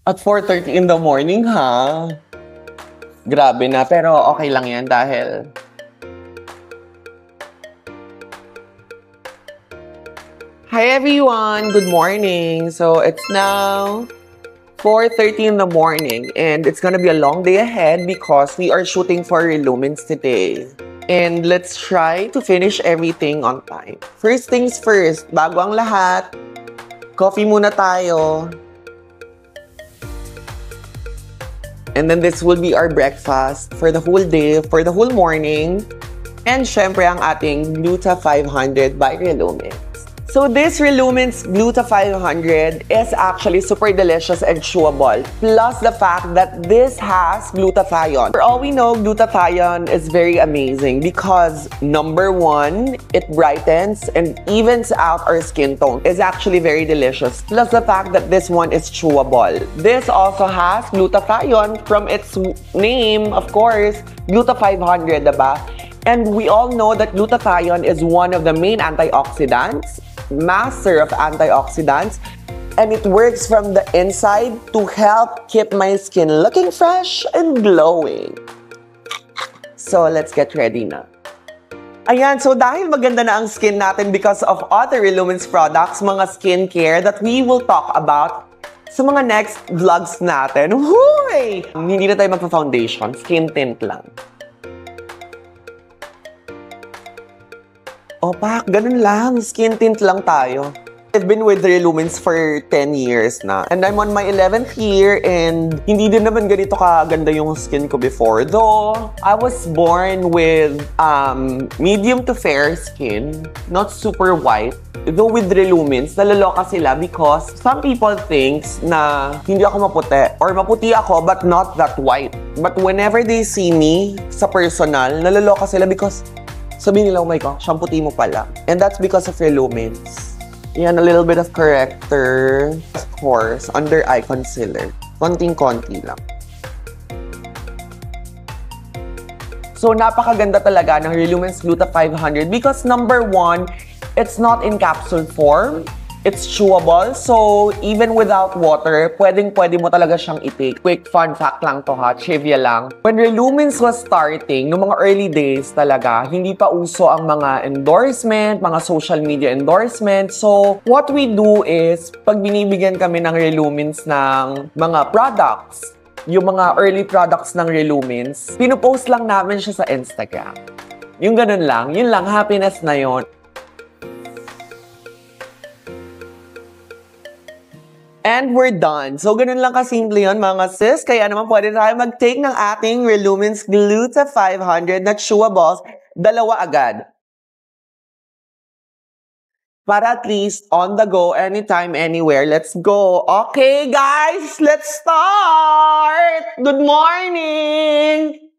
At 4:30 in the morning, ha? Grabe na, pero okay lang yan dahil hi everyone! Good morning! So, it's now 4:30 in the morning and it's gonna be a long day ahead because we are shooting for Relumens today. And let's try to finish everything on time. First things first, bago ang lahat, coffee muna tayo. And then this will be our breakfast for the whole day, for the whole morning. And syempre ang ating Gluta 500 by Relumens. So this Relumens Gluta 500 is actually super delicious and chewable. Plus the fact that this has glutathione. For all we know, glutathione is very amazing because number one, it brightens and evens out our skin tone. It's actually very delicious. Plus the fact that this one is chewable. This also has glutathione from its name, of course, Gluta 500, diba? And we all know that glutathione is one of the main antioxidants, master of antioxidants, and it works from the inside to help keep my skin looking fresh and glowing. So let's get ready na. Ayan, so dahil maganda na ang skin natin because of other Relumens products, mga skincare that we will talk about sa mga next vlogs natin. Huy! Hindi na tayo magpa-foundation, skin tint lang. Opak, ganun lang. Skin tint lang tayo. I've been with Relumens for 10 years na. And I'm on my 11th year and hindi din naman ganito kaganda yung skin ko before. Though, I was born with medium to fair skin, not super white. Though with Relumens, nalaloka sila because some people thinks na hindi ako maputi or maputi ako but not that white. But whenever they see me sa personal, nalaloka sila because sabihin nila, oh my gosh, ang puti mo pala. And that's because of Relumens. Yan, a little bit of corrector, of course, under eye concealer. Konting-konti lang. So, napakaganda talaga ng Relumens Gluta 500 because number one, it's not in capsule form. It's chewable, so even without water, pwedeng-pwede mo talaga siyang i-take. Quick fun fact lang to ha, trivia lang. When Relumens was starting, noong mga early days talaga, hindi pa uso ang mga endorsement, mga social media endorsement. So, what we do is, pag binibigyan kami ng Relumens ng mga products, yung mga early products ng Relumens, pinupost lang namin siya sa Instagram. Yung ganun lang, yun lang, happiness na yun. And we're done. So, ganun lang kasimple yun, mga sis. Kaya naman pwede tayo mag-take ng ating Relumens Gluta 500 na chewables, dalawa agad. Para at least on the go, anytime, anywhere. Let's go. Okay, guys, let's start! Good morning!